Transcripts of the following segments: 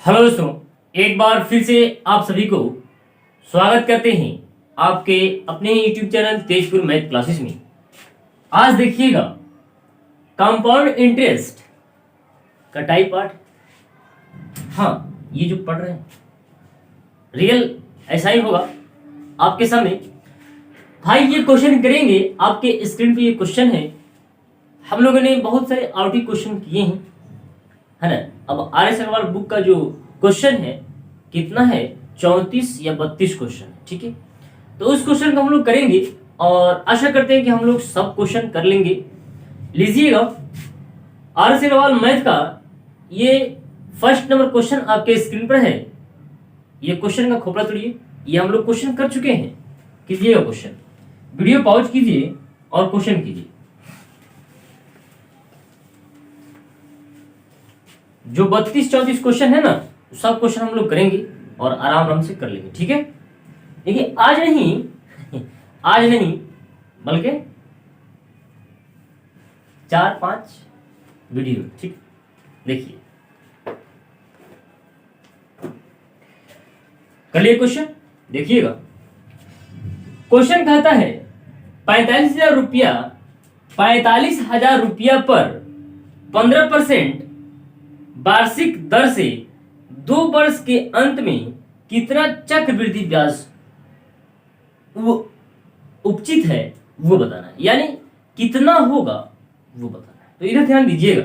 Hello दोस्तों, एक बार फिर से आप सभी को स्वागत करते हैं आपके अपने YouTube channel Tezpur math classes में। आज देखिएगा कंपाउंड इंटरेस्ट का टाइप पार्ट। हाँ, ये जो पढ़ रहे हैं रियल ऐसा ही होगा आपके सामने। भाई ये क्वेश्चन करेंगे, आपके स्क्रीन पे ये क्वेश्चन है। हम लोगों ने बहुत सारे आउटी क्वेश्चन किए हैं, है ना। अब आर.एस. अग्रवाल बुक का जो क्वेश्चन है कितना है, 34 या 32 क्वेश्चन है, ठीक है। तो उस क्वेश्चन को हम लोग करेंगे और आशा करते हैं कि हम लोग सब क्वेश्चन कर लेंगे। लीजिएगा आर.एस. अग्रवाल मैथ का ये फर्स्ट नंबर क्वेश्चन आपके स्क्रीन पर है। ये क्वेश्चन का खोपड़ा तोड़िए, ये हम लोग क्वेश्चन कर चुके हैं। कीजिएगा क्वेश्चन, वीडियो पॉज कीजिए और क्वेश्चन कीजिए। जो 32-34 क्वेश्चन है ना, सब क्वेश्चन हम लोग करेंगे और आराम से कर लेंगे, ठीक है। देखिए आज नहीं बल्कि 4-5 वीडियो, ठीक। देखिए कर लिए क्वेश्चन। देखिएगा क्वेश्चन कहता है 45,000 रुपया पर 15% वार्षिक दर से 2 वर्ष के अंत में कितना चक्रवृद्धि ब्याज उपचित है वो बताना है, यानी कितना होगा वो बताना है। तो इधर ध्यान दीजिएगा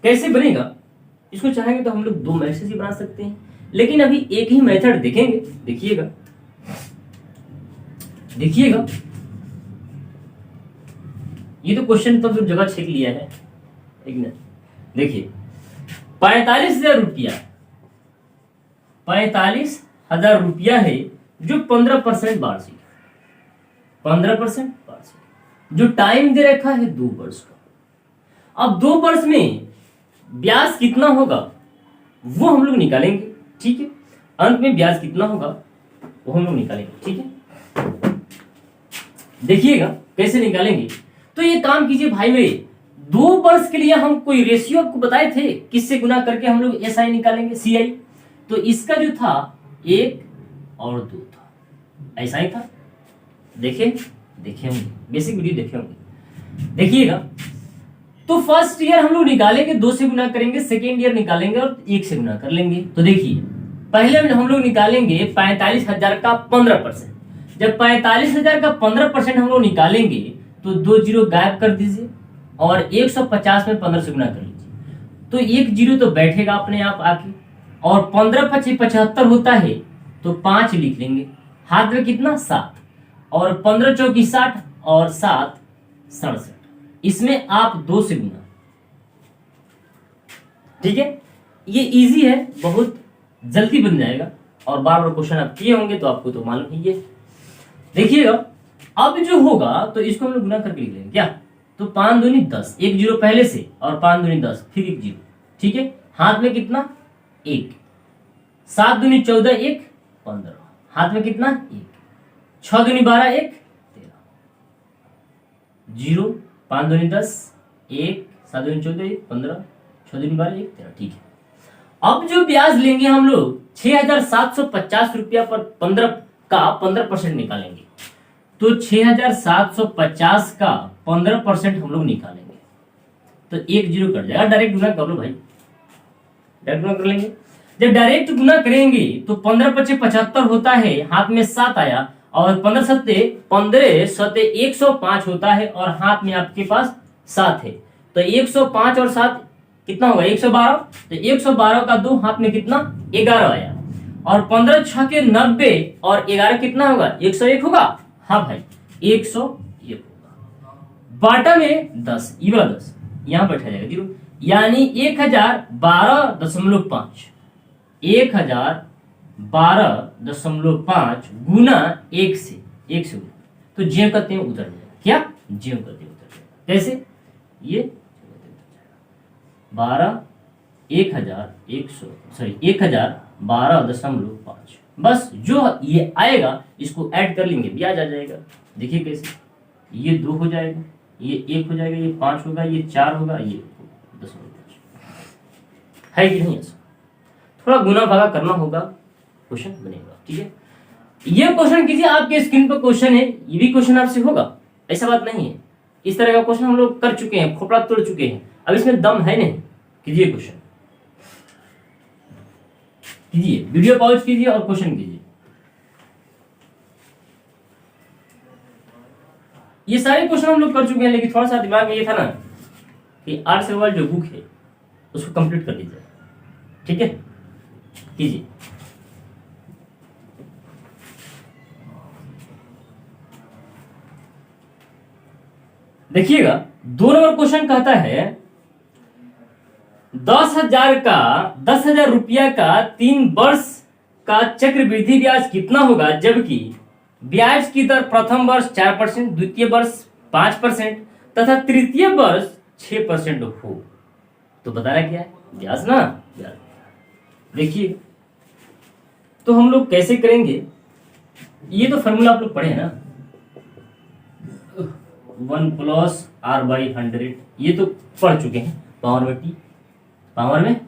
कैसे बनेगा। इसको चाहेंगे तो हम लोग 2 मैसेज ही बना सकते हैं, लेकिन अभी एक ही मेथड देखेंगे। देखिएगा ये तो क्वेश्चन तो जगह छेक लिया है, एक मिनट। देखिए 45,000 रुपया है जो 15% वार्षिक, 15% वार्षिक। जो टाइम दे रखा है 2 वर्ष का। अब 2 वर्ष में ब्याज कितना होगा वो हम लोग निकालेंगे, ठीक है। अंत में ब्याज कितना होगा वो हम लोग निकालेंगे, ठीक है। देखिएगा कैसे निकालेंगे। तो ये काम कीजिए भाई मेरे, 2 वर्ष के लिए हम कोई रेशियो आपको बताए थे, किससे गुना करके हम लोग SI निकालेंगे, CI। तो इसका जो था 1 और 2 था, ऐसा ही था। देखे होंगे, बेसिक वीडियो देखे होंगे। देखिएगा तो फर्स्ट ईयर हम लोग निकालेंगे 2 से गुना करेंगे, सेकेंड ईयर निकालेंगे और 1 से गुना कर लेंगे। तो देखिए पहले हम लोग निकालेंगे 45,000 का 15%। जब 45,000 का 15% हम लोग निकालेंगे तो 2 जीरो गायब कर दीजिए और 150 में 15 से गुना कर लीजिए। तो 1 जीरो तो बैठेगा अपने आप आके, और 15×5 75 होता है, तो 5 लिख लेंगे। हाथ में कितना 7, और 15×4 60 और 7 67। इसमें आप 2 से गुना, ठीक है। ये इजी है, बहुत जल्दी बन जाएगा। और बार बार क्वेश्चन आप किए होंगे तो आपको तो मालूम ही है। देखिएगा अब जो होगा तो इसको हम लोग गुना करके लिख लेंगे क्या। तो 5 दूनी 10, 1 जीरो पहले से, और 5 दूनी 10, फिर 1 जीरो, ठीक है। हाथ में कितना 1, 7 दूनी 14, 1 15, हाथ में कितना 1, 6 दूनी 12, 1 13, 0, 5 दूनी 10, 1, 7 दूनी 14, 1 15, 6 दूनी 12, 1 13, ठीक है। अब जो ब्याज लेंगे हम लोग 6,750 रुपया पर 15% निकालेंगे। तो 6,750 का 15% हम लोग निकालेंगे तो 1 जीरो कट जाएगा। डायरेक्ट गुना कर लो भाई, डायरेक्ट गुना कर लेंगे। जब डायरेक्ट गुना करेंगे तो 15×5 75 होता है, हाथ में 7 आया, और 15 सत्ते 105 होता है, और हाथ में आपके पास 7 है। तो 105 और 7 कितना होगा 112। तो 112 का 2, हाथ में कितना 11 आया, और 15×6 के 90 और 11 कितना होगा 101 होगा। हाँ भाई 101 होगा। बाटा में 10, ये वाला 10 यहां बैठा जाएगा जीरो, यानी 1012.5, 1012.5 गुना 1 से गुना। तो ज्यों करते हैं उतर जाएगा, क्या ज्यों करते हैं उतर जाएगा। कैसे, ये 1012.5, बस जो ये आएगा इसको ऐड कर लेंगे, ब्याज आ जाएगा। देखिए कैसे, ये 2 हो जाएगा, ये 1 हो जाएगा, ये 5 होगा, ये 4 होगा, ये 10 है कि नहीं ऐसा। थोड़ा गुना भागा करना होगा, क्वेश्चन बनेगा। ठीक है, ये क्वेश्चन कीजिए, आपके स्क्रीन पर क्वेश्चन है, ये भी क्वेश्चन आपसे होगा, ऐसा बात नहीं है। इस तरह का क्वेश्चन हम लोग कर चुके हैं, खोपड़ा तोड़ चुके हैं, अब इसमें दम है नहीं। कीजिए क्वेश्चन, कीजिए, वीडियो पॉज कीजिए और क्वेश्चन कीजिए। ये सारे क्वेश्चन हम लोग कर चुके हैं, लेकिन थोड़ा सा दिमाग में ये था ना कि आर्ट्स वर्ल्ड जो बुक है उसको कंप्लीट कर लीजिए। ठीक है, कीजिए। देखिएगा, 2 नंबर क्वेश्चन कहता है 10,000 रुपया का 3 वर्ष का चक्रवृद्धि ब्याज कितना होगा, जबकि ब्याज की दर प्रथम वर्ष 4%, द्वितीय वर्ष 5% तथा तृतीय वर्ष 6% हो। तो बताना क्या है, ब्याज ना, ब्याज। देखिए, तो हम लोग कैसे करेंगे, ये तो फॉर्मूला आप लोग पढ़े हैं ना, 1 + r/100, ये तो पढ़ चुके हैं, पावर में t, पावर में t,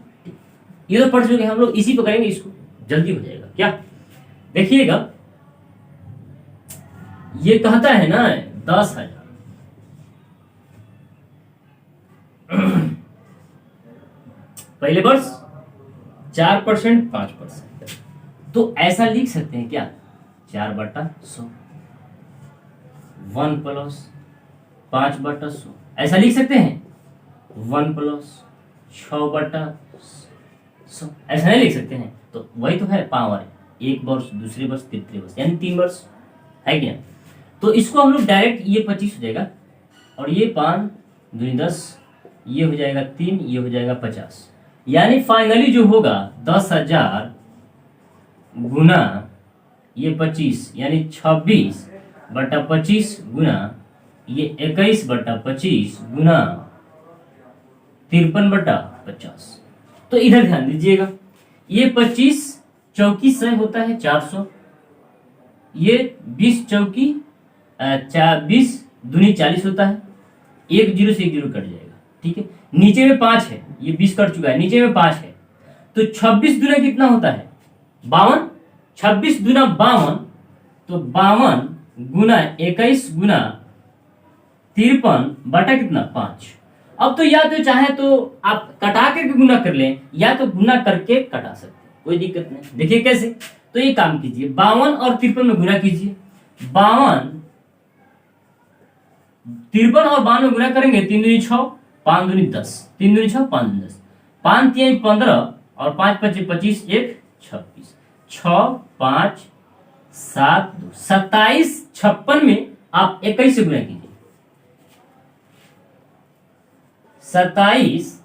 ये तो पढ़ चुके हैं हम लोग। इसी पे करेंगे, इसको जल्दी हो जाएगा। क्या देखिएगा, ये कहता है ना 10,000, पहले वर्ष 4%, 5%, तो ऐसा लिख सकते हैं क्या, 4/100, 1 + 5/100, ऐसा लिख सकते हैं, 1 + 6/100, ऐसा नहीं लिख सकते हैं। तो वही तो है पावर, एक वर्ष, दूसरे वर्ष, तृतीय वर्ष, यानी 3 वर्ष है क्या। तो इसको हम लोग डायरेक्ट, ये 25 हो जाएगा और ये 5 दूनी 10, ये हो जाएगा 3, ये हो जाएगा 50, यानी फाइनली जो होगा 10,000 गुना ये 25, यानी 26/25 गुना ये 21/25 गुना 53/50। तो इधर ध्यान दीजिएगा, ये 25 चौकी 100 होता है 400, ये 20 चौकी 20 दूनी 40 होता है, एक 0 से 1 0 कट जाएगा। ठीक है, नीचे में 5 है, ये 20 कट चुका है, नीचे में 5 है, तो 26 दूना कितना होता है, 52, 26 दूना 52, तो 52 गुना 21 गुना 53 बटा कितना 5। अब तो या तो चाहे तो आप कटा करके गुना कर लें, या तो गुना करके कटा सकते हैं, कोई दिक्कत नहीं। देखिए कैसे, तो ये काम कीजिए, 52 और 53 में गुना कीजिए, 52, 53 और 52 में गुना करेंगे, 3 दूनी 6, 5 दूनी 10, 3 दूनी 6, 5 दूनी 10, 5 3 15 और 5 5 25, 1 26, 6 5 7 2 27, 56 में आप 21 से गुना कीजिए, 27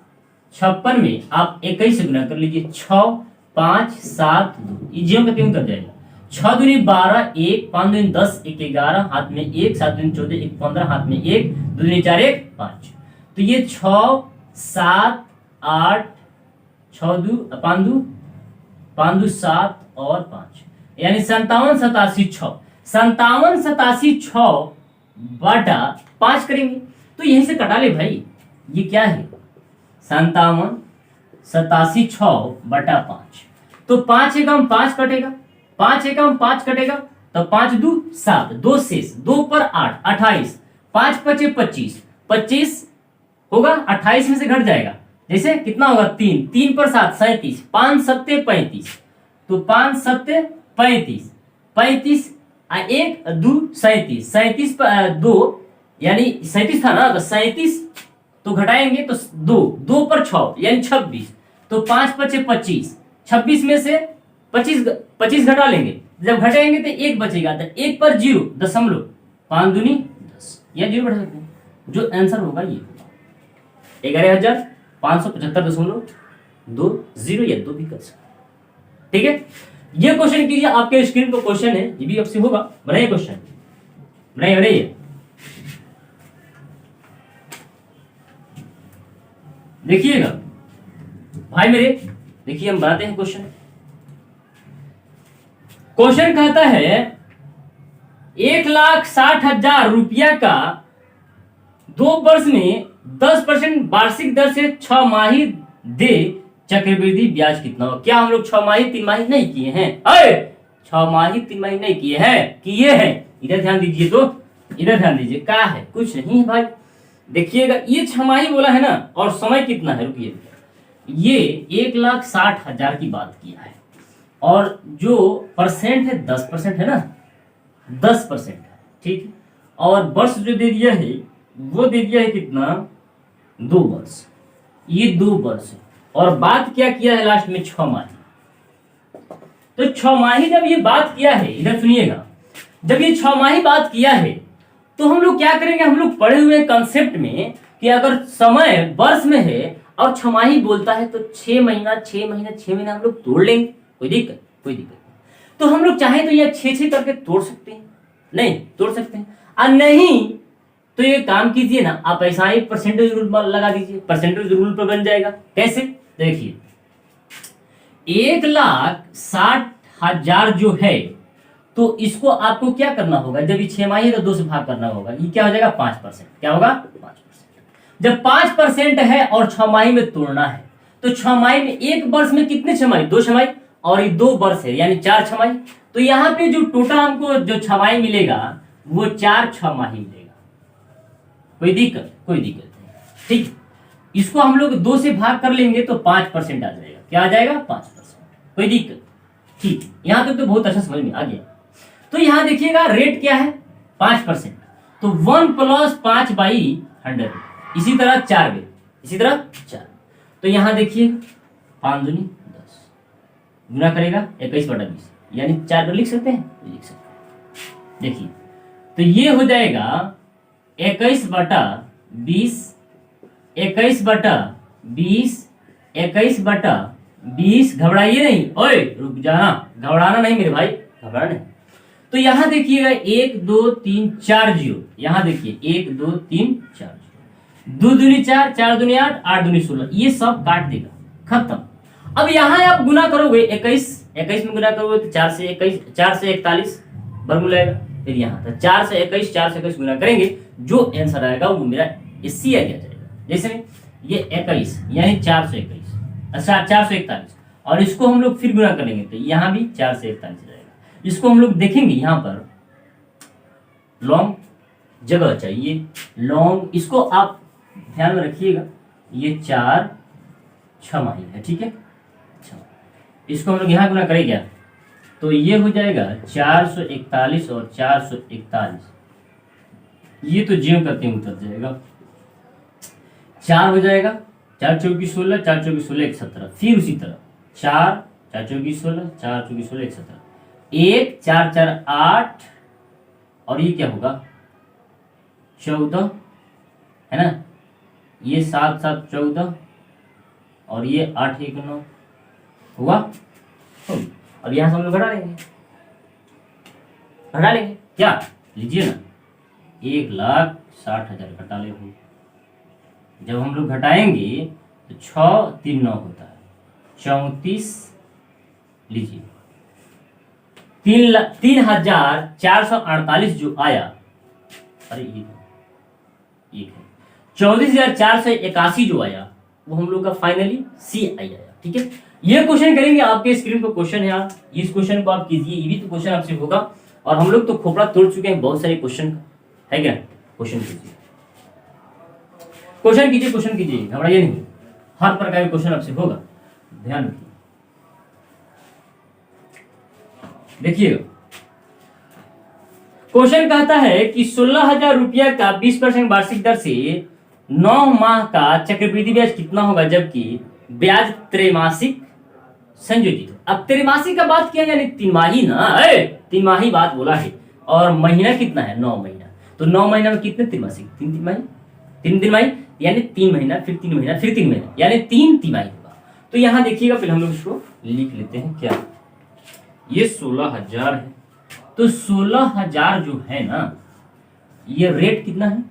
56 में आप 21 से गुना कर लीजिए, 6 5 7 2, इजियम का क्यों कर जाएगा, 6 दूनी 12, 1 5 दूनी 10, 1 11, हाथ में 1, 7 दूनी 14, 1 15, हाथ में 1, 2 दूनी 4, 1 5। तो ये 6 7 8 6 2 5 2 5 2 7 और 5, यानी 57 87 6, 57 87 6 बटा 5 करेंगे। तो यहीं से कटा ले भाई, ये क्या है, 57 87 6 बटा 5, तो 5 एकम 5 कटेगा, 5 एकम 5 कटेगा, तो 5 2 7, 2 शेष, 2 पर 8 28, 5 5 25, 25 होगा, 28 में से घट जाएगा, जैसे कितना होगा 3, 3 पर 7 37, 5 7 35, तो 5 7 35, 35 1 2 37, 37 पर 2, यानी 37 था ना, तो 37 तो घटाएंगे तो 2, 2 पर 6 यानी 26, तो 5 5 25, 26 में से 25 घटा लेंगे, जब घटाएंगे तो 1 बचेगा, तो 1 पर 0 दशमलव, 5 दूनी 10, या 0 बढ़ा सकते हैं, जो आंसर होगा ये 11,575.20 या 2 भी कर सकते। ठीक है, ये क्वेश्चन कीजिए, आपके स्क्रीन पर क्वेश्चन है, ये भी आपसे होगा, बनाइए क्वेश्चन, बनाइए। देखिएगा भाई मेरे, देखिए हम बनाते हैं क्वेश्चन। क्वेश्चन कहता है 1,60,000 रुपया का 2 वर्ष में 10% वार्षिक दर से 6 माही दे चक्रवृद्धि ब्याज कितना होगा। क्या हम लोग 6 माही 3 माही नहीं किए हैं? अरे 6 माही 3 माही नहीं किए हैं, किए हैं। इधर ध्यान दीजिए, तो इधर ध्यान दीजिए, क्या है, कुछ नहीं है भाई। देखिएगा ये 6 माही बोला है ना, और समय कितना है, रुकिए, ये 1,60,000 की बात किया है, और जो परसेंट है 10% है ना, 10% है, ठीक है। और वर्ष जो दे दिया है वो दे दिया है कितना, 2 वर्ष, ये 2 वर्ष है। और बात क्या किया है लास्ट में, 6 माही। तो 6 माही जब ये बात किया है, इधर सुनिएगा, जब ये 6 माही बात किया है तो हम लोग क्या करेंगे, हम लोग पढ़े हुए कंसेप्ट में कि अगर समय वर्ष में है और 6 माही बोलता है तो 6 महीना 6 महीना 6 महीना हम लोग तोड़ लेंगे, कोई दिक्कत नहीं। तो हम लोग चाहे तो यह 6 करके तोड़ सकते हैं, नहीं तोड़ सकते हैं, और नहीं तो ये काम कीजिए ना, आप ऐसा ही परसेंटेज रूल लगा दीजिए, परसेंटेज रूल पर बन जाएगा। कैसे, देखिए 1,60,000 जो है, तो इसको आपको क्या करना होगा, जब ये 6 माही है तो 2 से भाग करना होगा, ये क्या हो जाएगा 5%, क्या होगा 5%। जब 5% है और 6 माही में तोड़ना है, तो 6 माही में एक वर्ष में कितने 6 माही, 2 छमाही, और ये 2 वर्ष है यानी 4 छमाही। तो यहाँ पे जो टोटल हमको जो छमाही मिलेगा वो 4 छमाही मिलेगा, कोई दिक्कत नहीं, ठीक। इसको हम लोग 2 से भाग कर लेंगे तो 5% आ जाएगा, क्या आ जाएगा 5%, कोई दिक्कत, ठीक। यहां तक तो बहुत अच्छा समझ में आ गया। तो यहां देखिएगा रेट क्या है 5%, तो 1 + 5/100, इसी तरह 4 वे, इसी तरह 4। तो यहां देखिए 5 दूनी 10, गुना करेगा 21/20, यानी 4 लिख सकते हैं, लिख सकते हैं। देखिए तो ये हो जाएगा 21/20, 21/20, 21/20। घबराइए नहीं, ओए रुक जाना, घबराना नहीं मेरे भाई, घबराना नहीं। तो यहां देखिएगा 1 2 3 4 जीरो, यहां देखिए 1 2 3 4 जीरो, 2 दूनी 4, 4 दूनी 8, 8 दूनी 16, ये सब काट देगा, खत्म। अब यहां आप गुना करोगे 21 में गुना करोगे तो 4 से 21, 4 से 41 वर्गमूल आएगा, फिर यहाँ था 4 से 21, 4 से 21 गुना करेंगे, जो आंसर आएगा वो मेरा इससी आ जाएगा। जैसे ये 21 यानी 421, अच्छा 441, और इसको हम लोग फिर गुना करेंगे तो यहाँ भी 4 से 41 जाएगा। इसको हम लोग देखेंगे यहाँ पर लॉन्ग जगह चाहिए, लॉन्ग, इसको आप ध्यान में रखिएगा, ये 4 छमाही है, ठीक है। इसको हम लोग यहाँ गुना करें क्या, तो ये हो जाएगा 441 और 441, ये तो ज्यों करते हैं उतर जाएगा, 4 हो जाएगा, 4 चौकी 16, 4 चौकी 16 1 17, फिर उसी तरह 4 4 चौकी 16, 4 चौकी 16 1 17, 1 4 4 8, और ये क्या होगा 14 है ना, ये 7 7 14, और ये 8 1 9 हुआ। अब यहां से हम लोग घटा लेंगे क्या, लीजिए ना 1,60,000 घटा ले। जब हम लोग घटाएंगे तो 6 3 9 होता है 34, लीजिए 3,448 जो आया, अरे ये है 34,481 जो आया, वो हम लोग का फाइनली सी आई आया, ठीक है। ये क्वेश्चन करेंगे, आपके स्क्रीन पर क्वेश्चन है, आप इस क्वेश्चन को आप कीजिए, ये भी तो क्वेश्चन आपसे होगा, और हम लोग तो खोपड़ा तोड़ चुके हैं, बहुत सारे क्वेश्चन है क्या, क्वेश्चन कीजिए, क्वेश्चन कीजिए, घबराइए नहीं, हर प्रकार के क्वेश्चन आपसे होगा, ध्यान रखिए। देखिए क्वेश्चन कहता है कि 16,000 रुपया का 20% वार्षिक दर से 9 माह का चक्रवृद्धि ब्याज कितना होगा, जबकि ब्याज त्रैमासिक संयोजित हो। अब त्रैमासिक का बात किया यानी 3 माही ना, 3 माही बात बोला है, और महीना कितना है 9 महीना, तो 9 महीना में कितने त्रैमासिक, 3 तिमाही, 3 तिमाही यानी 3 महीना, फिर 3 महीना, फिर 3 महीना, यानी 3 तिमाही होगा। तो यहां देखिएगा, फिर हम लोग इसको लिख लेते हैं, क्या ये 16,000 है, तो 16,000 जो है ना, ये रेट कितना है,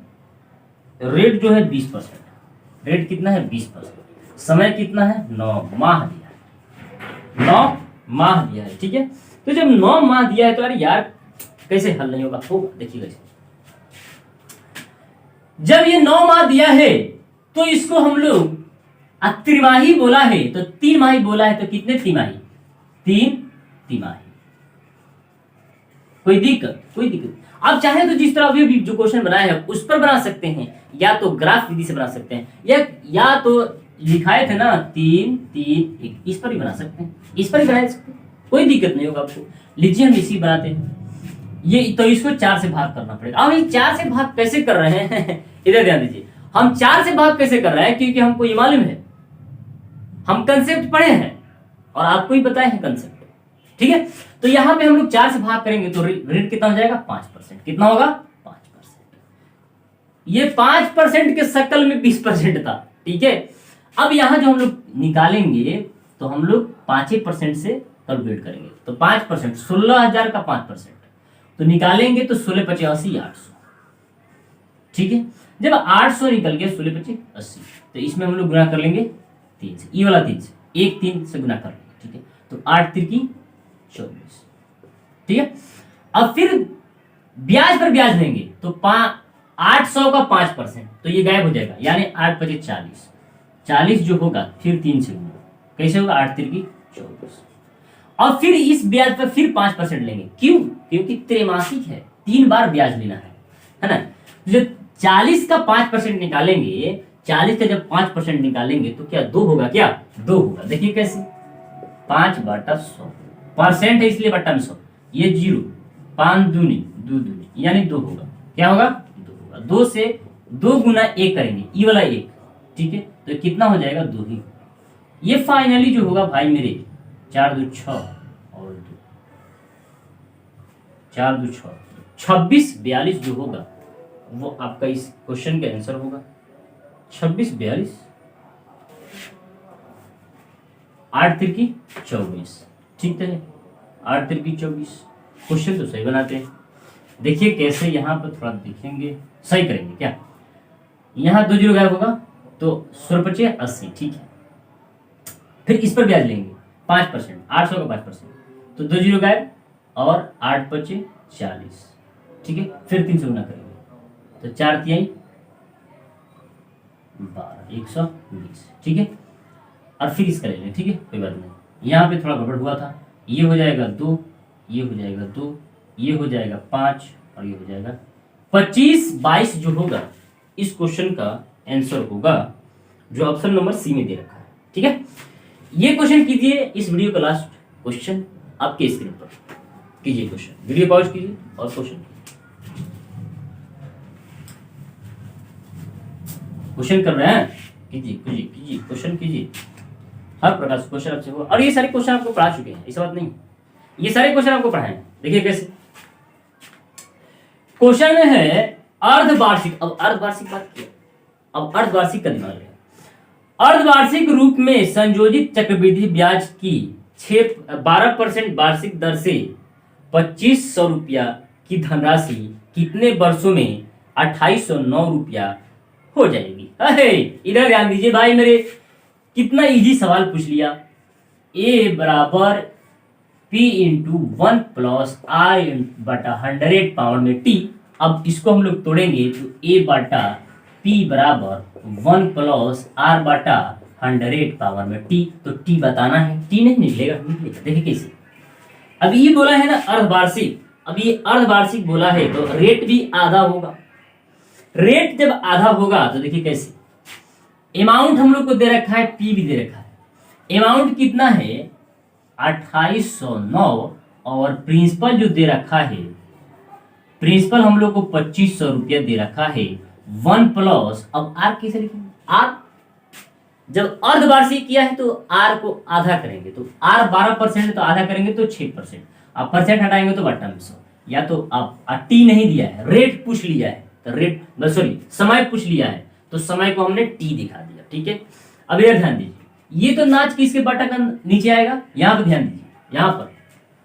रेट जो है 20%, रेट कितना है 20%, समय कितना है 9 माह दिया है, 9 माह दिया है, ठीक है। तो जब 9 माह दिया है तो अरे यार कैसे हल नहीं होगा, देखिएगा, जब ये 9 माह दिया है तो इसको हम लोग त्रिमाही बोला है तो 3 माही बोला है तो कितने तिमाही? 3 तिमाही। कोई दिक्कत? कोई दिक्कत। आप चाहे तो जिस तरह अभी जो क्वेश्चन बनाया है उस पर बना सकते हैं, या तो ग्राफ विधि से बना सकते हैं, या तो लिखाए थे ना 3 3 1, इस पर भी बना सकते हैं, इस पर भी बना सकते हैं, कोई दिक्कत नहीं होगा आपको। लीजिए हम इसी बनाते हैं। ये तो इसको 4 से भाग करना पड़ेगा। अब ये 4 से भाग कैसे कर रहे हैं इधर ध्यान दीजिए। हम 4 से भाग कैसे कर रहे हैं, क्योंकि हमको ये मालूम है, हम कंसेप्ट पढ़े हैं और आपको ही बताए हैं कंसेप्ट, ठीक है। तो यहां पे हम लोग 4 से भाग करेंगे तो रेट कितना हो जाएगा? 5%। कितना होगा? 5%। ये 5% के शक्ल में 20% था, ठीक है। अब यहां जो हम लोग निकालेंगे तो हम लोग 5% से कैलकुलेट करेंगे, तो 5%, 16,000 का 5%, तो निकालेंगे तो 16 पचे 80, 800, ठीक है। जब 800 निकल गया, 16 पचे 80, तो इसमें हम लोग गुना कर लेंगे 3 से, ये वाला 3 से, 1 3 से गुना कर लेंगे, ठीक है। तो 8 3 की 24, ठीक है। अब फिर ब्याज पर ब्याज लेंगे तो 800 का 5%, तो ये गायब हो जाएगा, यानी 8 पचे 40, 40 जो होगा फिर 3 से गुना, कैसे होगा? 8 3 की 24। और फिर इस ब्याज पर फिर 5% लेंगे, क्यों? क्योंकि त्रैमासिक है, 3 बार ब्याज लेना है ना। जो 40 का 5% निकालेंगे, 40 का जब 5% निकालेंगे तो क्या 2 होगा? क्या 2 होगा? देखिए कैसे, 5/100, परसेंट है इसलिए बट्टा में 100, ये 0, 5 दूनी 2 दूनी, यानी 2 होगा। क्या होगा? 2 होगा। 2 से 2 गुना 1 करेंगे, ये वाला 1, ठीक है। तो कितना हो जाएगा? 2 ही। ये फाइनली जो होगा भाई मेरे 4 2 6 और 2, 4 2 6, 26 42 जो होगा वो आपका इस क्वेश्चन का आंसर होगा। 26 42, 8 3 की 24, ठीक है। 8 3 की 24, क्वेश्चन तो सही बनाते हैं। देखिए कैसे, यहाँ पर थोड़ा देखेंगे, सही करेंगे क्या। यहाँ 2 0 गायब होगा तो 16 पचे 80, ठीक है। फिर इस पर ब्याज लेंगे 5%, 800 का 5%, तो 2 0 गायब और 8 पचे 40, ठीक है। फिर 3 से गुना करेंगे तो 4 3 12, 120, ठीक है। और फिर इसका ले लें, ठीक है, कोई बात नहीं। यहाँ पे थोड़ा गड़बड़ हुआ था, ये हो जाएगा 2, ये हो जाएगा 2, ये हो जाएगा 5 और ये हो जाएगा 25 22 जो होगा इस क्वेश्चन का आंसर होगा, जो ऑप्शन नंबर सी में दे रखा है, ठीक है। ये क्वेश्चन कीजिए, इस वीडियो का लास्ट क्वेश्चन आपके स्क्रीन पर कीजिए क्वेश्चन, वीडियो पॉज कीजिए और क्वेश्चन कर रहे हैं, कीजिए कीजिए कीजिए, क्वेश्चन कीजिए। हर प्रकार से क्वेश्चन आपसे हुआ, और ये सारे क्वेश्चन आपको पढ़ा चुके हैं, ऐसा बात नहीं, ये सारे क्वेश्चन आपको पढ़ाए हैं। देखिए कैसे क्वेश्चन में है अर्धवार्षिक। अब अर्धवार्षिक बात किया, अब अर्धवार्षिक का दिमाग है। अर्धवार्षिक रूप में संयोजित चक्रवृद्धि ब्याज की 12% वार्षिक दर से 2500 रुपया की धनराशि कितने वर्षों में 2809 रुपया हो जाएगी। अरे इधर ध्यान दीजिए भाई मेरे, कितना इजी सवाल पूछ लिया। ए बराबर P इंटू 1 प्लस I बटा 100 पावर में T। अब इसको हम लोग तोड़ेंगे तो A बटा P बराबर 1 प्लस R बटा 100 पावर में T, तो T बताना है, T नहीं निकलेगा, निकलेगा। देखिए कैसे, अब ये बोला है ना अर्धवार्षिक, अब ये अर्धवार्षिक बोला है तो रेट भी आधा होगा। रेट जब आधा होगा तो देखिए कैसे, अमाउंट हम लोग को दे रखा है, P भी दे रखा है। अमाउंट कितना है 2809, और प्रिंसिपल जो दे रखा है, प्रिंसिपल हम लोग को 2500 रुपया दे रखा है। 1 प्लस, अब R कैसे लिखेंगे, R जब अर्धवार्षिक किया है तो R को आधा करेंगे, तो R 12% तो आधा करेंगे तो 6%, अब परसेंट हटाएंगे तो बट्टा में 100, या तो आप T नहीं दिया है, रेट पूछ लिया है तो रेट, सॉरी समय पूछ लिया है तो समय को हमने T दिखा दिया, ठीक है। अब इधर ध्यान दीजिए, ये तो नाच किसके बटा का नीचे आएगा, यहां पर ध्यान दीजिए, यहां पर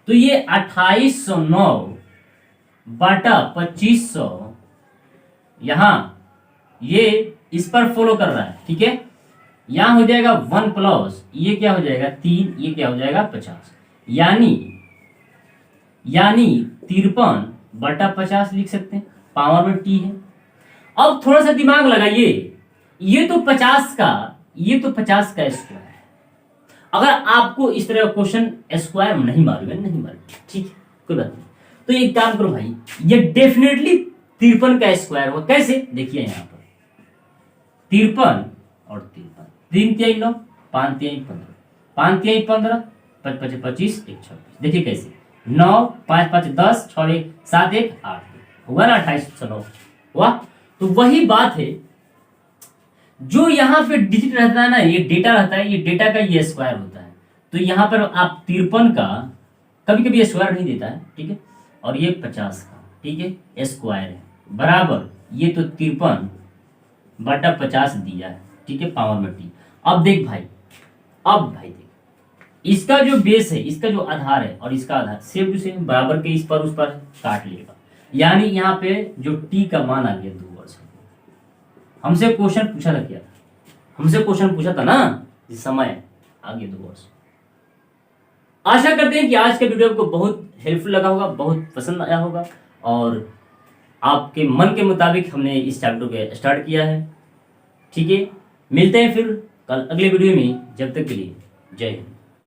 तो ये 2809 बटा 2500, यहां ये इस पर फॉलो कर रहा है, ठीक है। यहां हो जाएगा 1 प्लस, ये क्या हो जाएगा 3, ये क्या हो जाएगा 50, यानी 53 बटा 50 लिख सकते हैं, पावर में T है। अब थोड़ा सा दिमाग लगाइए, ये तो 50 का ये तो 50 का स्क्वायर है। अगर आपको इस तरह का क्वेश्चन स्क्वायर नहीं मालूम है, नहीं मालूम, ठीक है, कोई बात नहीं, तो एक काम करो भाई, ये डेफिनेटली 53 का स्क्वायर होगा। कैसे? देखिए यहां पर 53 और 53, 3 3 9, 5 3 15, 5 3 15, 5 5 25, 1 26। देखिए कैसे, 9 5 5 10, 6 1 7 1 8 हुआ ना, 2809 हुआ। तो वही बात है, जो यहाँ पे डिजिट रहता है ना, ये डेटा रहता है, ये डेटा का ये स्क्वायर होता है। तो यहाँ पर आप 53 का कभी कभी स्क्वायर नहीं देता है, ठीक है, और ये 50 का, ठीक है, स्क्वायर है, बराबर ये तो 53 बटा 50 दिया है, ठीक है, पावर में टी। अब देख भाई, अब भाई देख, इसका जो बेस है, इसका जो आधार है और इसका आधार सेम टू सेम बराबर के इस पर उस पर काट लेगा, यानी यहाँ पे जो टी का मान आ गया 2 वर्ष। हमसे क्वेश्चन पूछा था क्या, हमसे क्वेश्चन पूछा था ना, इस समय आ गया 2 वर्ष। आशा करते हैं कि आज के वीडियो आपको बहुत हेल्पफुल लगा होगा, बहुत पसंद आया होगा, और आपके मन के मुताबिक हमने इस चैप्टर को स्टार्ट किया है, ठीक है। मिलते हैं फिर कल अगले वीडियो में, जब तक के लिए जय हिंद।